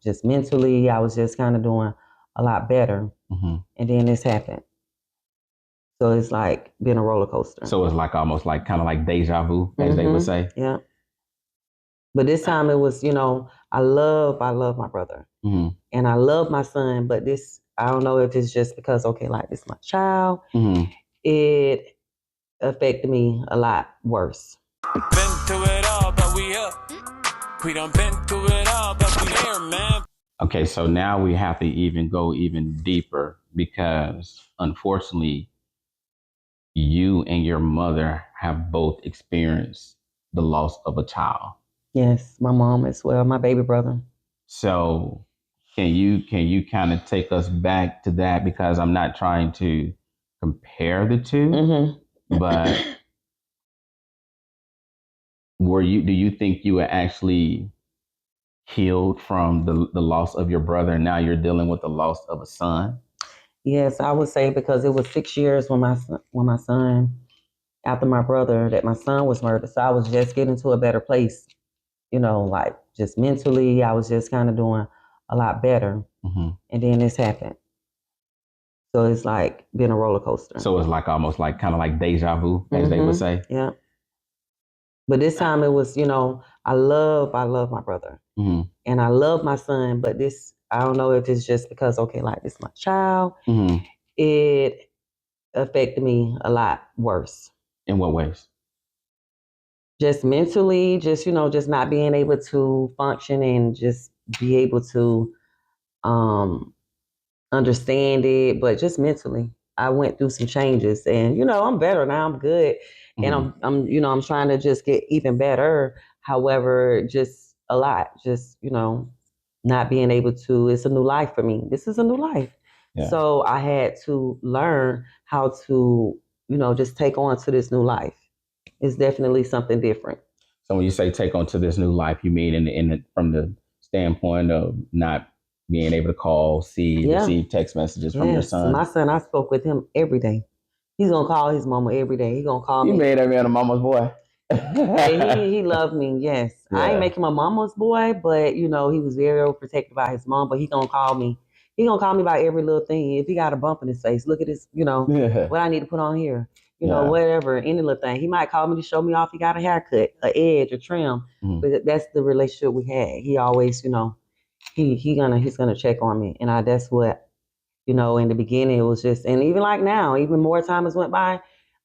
just mentally, I was just kind of doing a lot better. And then this happened. So it's like been a roller coaster. So it's like almost like kind of like deja vu, as they would say. Yeah. But this time it was, I love my brother. And I love my son, but this, I don't know if it's just because, okay, like this is my child. It affected me a lot worse. Been through it all, but we up. We done been through it all, but we here, man. Okay, so now we have to even go even deeper because unfortunately, you and your mother have both experienced the loss of a child. Yes, my mom as well, my baby brother. So can you kind of take us back to that, because I'm not trying to compare the two, but do you think you were actually healed from the loss of your brother and now you're dealing with the loss of a son? Yes, I would say because it was 6 years when my son, after my brother, that my son was murdered. So I was just getting to a better place, like just mentally, I was just kind of doing a lot better. And then this happened. So it's like been a roller coaster. So it's like almost like kind of like deja vu, as they would say. Yeah. But this time it was, I love my brother. And I love my son, but this, I don't know if it's just because, okay, like this is my child. It affected me a lot worse. In what ways? Just mentally, just not being able to function and just be able to understand it, but just mentally. I went through some changes and I'm better now. I'm good. And I'm trying to just get even better. However, just a lot, just, not being able to, it's a new life for me. This is a new life. Yeah. So I had to learn how to, just take on to this new life. It's definitely something different. So when you say take on to this new life, you mean from the standpoint of not being able to call, receive text messages from your son? My son, I spoke with him every day. He's going to call his mama every day. He's going to call me. You made that man a mama's boy. Hey, he loved me, yes. Yeah. I ain't make him a mama's boy, but, he was very overprotective about his mom, but he going to call me. He going to call me about every little thing. If he got a bump in his face, look at this, what I need to put on here. Whatever, any little thing. He might call me to show me off he got a haircut, an edge, a trim. But that's the relationship we had. He always, he's gonna check on me. And that's what, in the beginning it was just, and even like now, even more time has went by,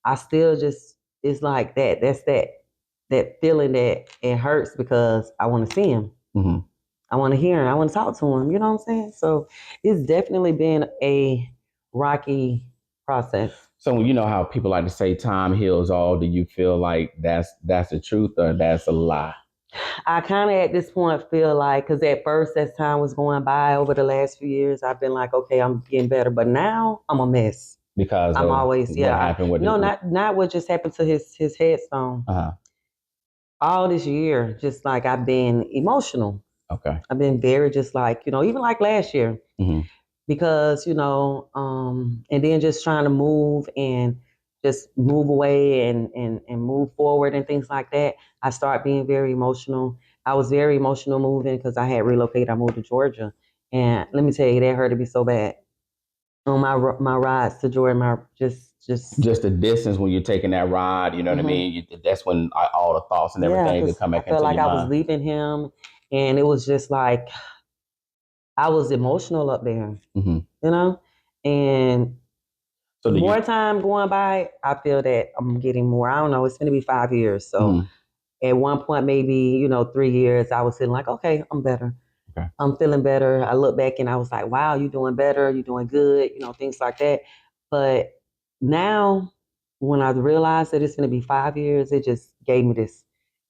I still just, it's like that. That's that feeling that it hurts because I want to see him. I want to hear him. I want to talk to him. You know what I'm saying? So it's definitely been a rocky process. So you know how people like to say time heals all. Do you feel like that's the truth or that's a lie? I kind of at this point feel like, because at first as time was going by over the last few years, I've been like, okay, I'm getting better. But now I'm a mess. Because I'm always, what happened? Not what just happened to his headstone. All this year, just like I've been emotional. Okay. I've been very just like, even like last year. Because, and then just trying to move and just move away and move forward and things like that. I started being very emotional. I was very emotional moving because I had relocated. I moved to Georgia. And let me tell you, that hurted me so bad. On my rides to Georgia, just the distance when you're taking that ride, you know what I mean? That's when all the thoughts and everything could come back into your mind. I felt like I was leaving him. And it was just like, I was emotional up there, and so more time going by, I feel that I'm getting more. I don't know. It's going to be 5 years. So at one point, maybe, 3 years, I was feeling like, okay, I'm better. Okay. I'm feeling better. I look back and I was like, wow, you're doing better. You're doing good, things like that. But now when I realized that it's going to be 5 years, it just gave me this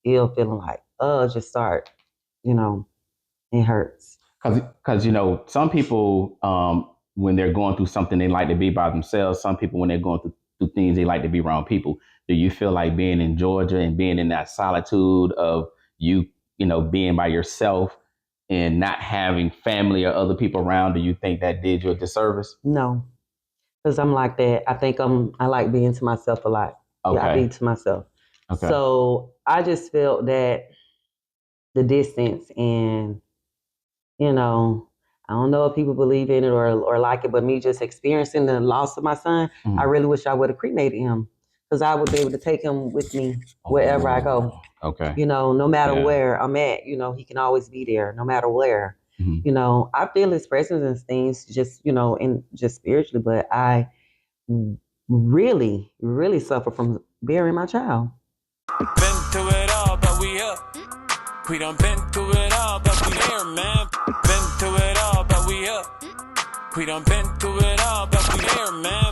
ill feeling like, just start, it hurts. Because some people, when they're going through something, they like to be by themselves. Some people, when they're going through things, they like to be around people. Do you feel like being in Georgia and being in that solitude of you, being by yourself and not having family or other people around, do you think that did you a disservice? No, because I'm like that. I think I like being to myself a lot. Okay. Yeah, I be to myself. Okay. So I just felt that the distance and you know, I don't know if people believe in it or like it, but me just experiencing the loss of my son, I really wish I would have cremated him because I would be able to take him with me wherever I go. Okay. No matter Yeah. where I'm at, he can always be there, no matter where. Mhm. I feel his presence and things just, and just spiritually, but I really, really suffer from burying my child. Been through it all, but we up. We done been through it all, but we here, man. Been through it all, but we up. We done been through it all, but we here, man.